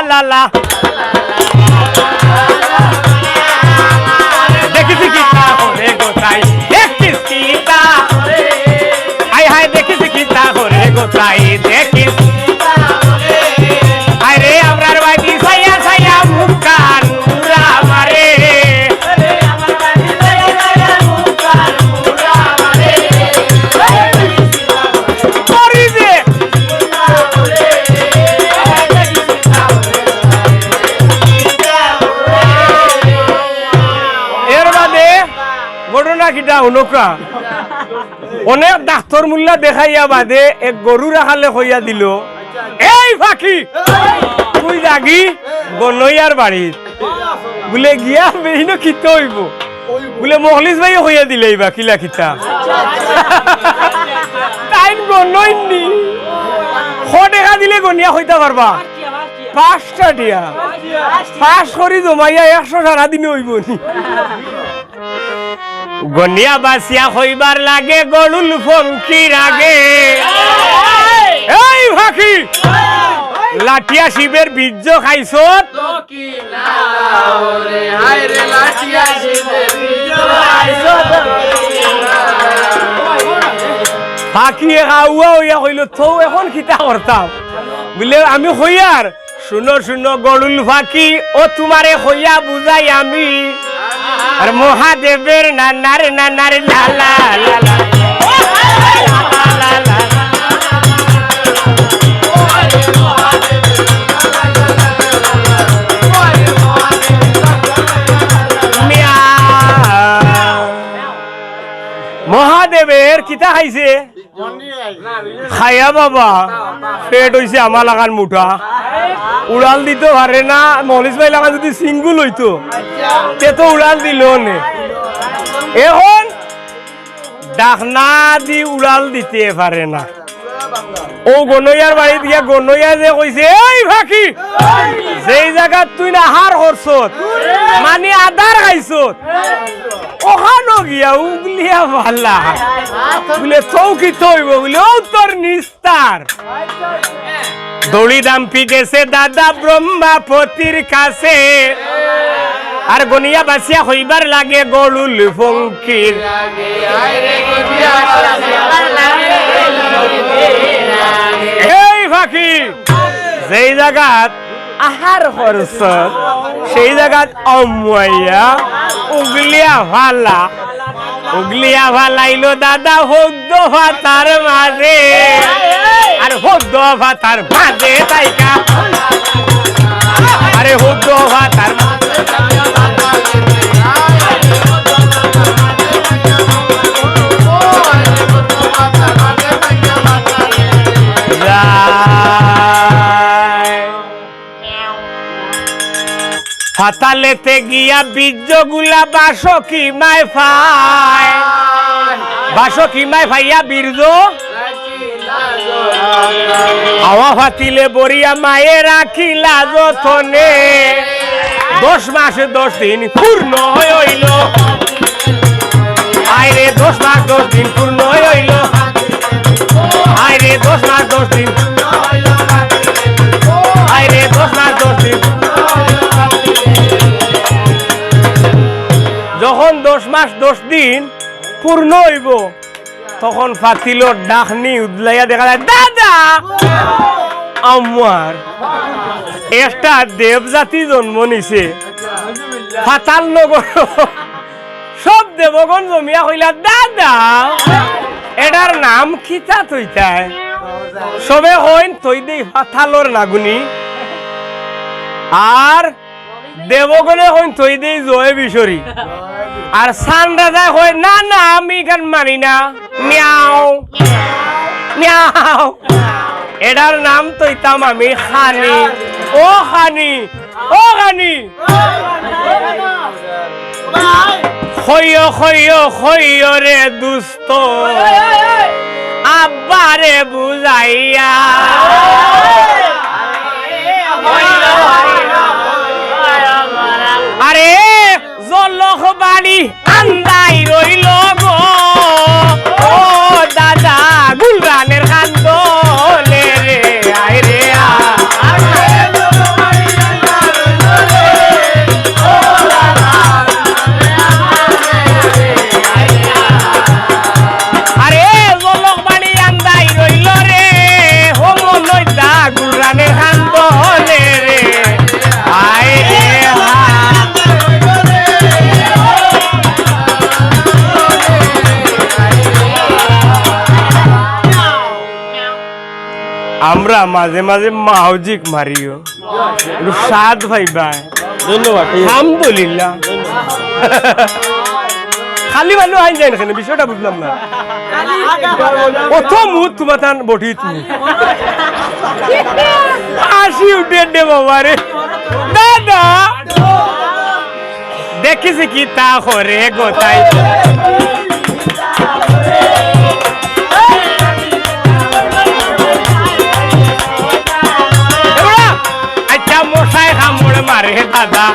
লা লা দেখিছি কিতা করে গোসাই দেখিস কিতা আই হাই দেখিছি কিতা করে গোসাই দেখিস আরে আমরার বাড়ি সাইয়া সাইয়া মুখান মুরা মারে ঘটনা কিটা অনুকা অনেক ডাক্তার মুল্লা দেখাইয়া বাদে এক গরু রাখালে হইয়া দিল এই ফাঁকি তুই জাগি গনইয়ার বাড়ির বলে গিয়া বেহিনো খিতে হইব বলে মহলিস ভাই হইয়া দিলে এইবা কিলা খিতা তাই গনইনি দেখা দিলে গনিয়া হইতে পারবা 5টা টিয়া 5 করি জমাইয়া 100 সারাদিনে হইব নি গনিয়া বাসিয়া হইবার লাগে গরুল ফঙ্কির আগে এই ফাঁকি লাঠিয়া শিবের বীর্য খাইছ ফাঁকি খাওয়া হইয়া হইল তো এখন খিতা করতাম বলে আমি হইয়ার শুনো শুনো গরুল ফাঁকি ও তোমারে হইয়া বুঝাই আমি আর মহাদেবের নানার নানার লালা লালা মহাদেবের কিতা খাইছে খাইয়া বাবা পেট হইছে আমার লাগান মুঠা উড়াল দিতে পারে না মহলিস ভাই লাগা যদি সিঙ্গুল হইতো তে তো উড়াল দিল নে এখন ডাকনা দি উড়াল দিতে পারে না ও গনইয়ার বাড়ি দিয়া গনইয়া যে কইছে এই ফাঁকি যেই জায়গা তুই না হার করছত মানে আদার খাইছত ওখানো গিয়া উগলিয়া ভালা বলে চৌকি থইব বলে ও তোর নিস্তার দড়ি দাম্পি গেছে দাদা ব্রহ্মাপতির কাছে আর গনিয়া বাসিয়া হইবার লাগে গরুল ফঙ্কির এই ফাঁকি যেই জায়গাত আহার করছ সেই জায়গাত অমাইয়া উগলিয়া ভালাইলো দাদা হদ্দ ভাতার মাঝে আর হদ্দ ভাতার মাঝে তাইকা আরে হদ্দ ভাতার ফাতালেতে গিয়া বীর্যগুলা বাসকি মায় ফাইয়া বীর্য হাওয়া ফাতিলে বরিয়া মায়ে রাখিলা যতনে 10 মাস 10 দিন পূর্ণ হইল আইরে 10 মাস 10 দিন পূর্ণ হইল আইরে 10 মাস 10 দিন আইরে 10 মাস 10 দিন যখন 10 মাস 10 দিন পূর্ণ হইব তখন ফাতিলর ডাকনি উদলাইয়া দেখা যায় দাদা আমার একটা দেবজাতি জন্ম নিছে ফাতাল নগর সব দেবগণ জমিয়া হইলা দাদা এটার নাম খিতা তৈতায় সবে হইন তৈ দেই ফাতালর নাগুনি আর দেবগণে হইন তৈ দেই জয় বিশরী আর সান রাজা হয় না না আমি গান মানি না মিয়াও মিয়াও এটার নাম তৈতাম আমি খানি ও খানি ও খানি খইয় খইয় খইয় রে দুস্ত আব্বারে বুঝাইয়া আরে জলখ বাড়ি আন্দাই রইল গো ও দাদা গুলরানের কান্দলে রে আয় রে আমরা মাঝে মাঝে মাহজিক মারিও একটু স্বাদ ভাইবা ধন্যবাদ আলহামদুলিল্লাহ খালি ভালো আইন যায় না কেন বিষয়টা বুঝলাম না প্রথম মুখ তোমার তান বটি তুমি হাসি উঠে দে বাবা রে দাদা দেখিস কি তা করে গোতাই আচ্ছা মশাই কামড় মারে দাদা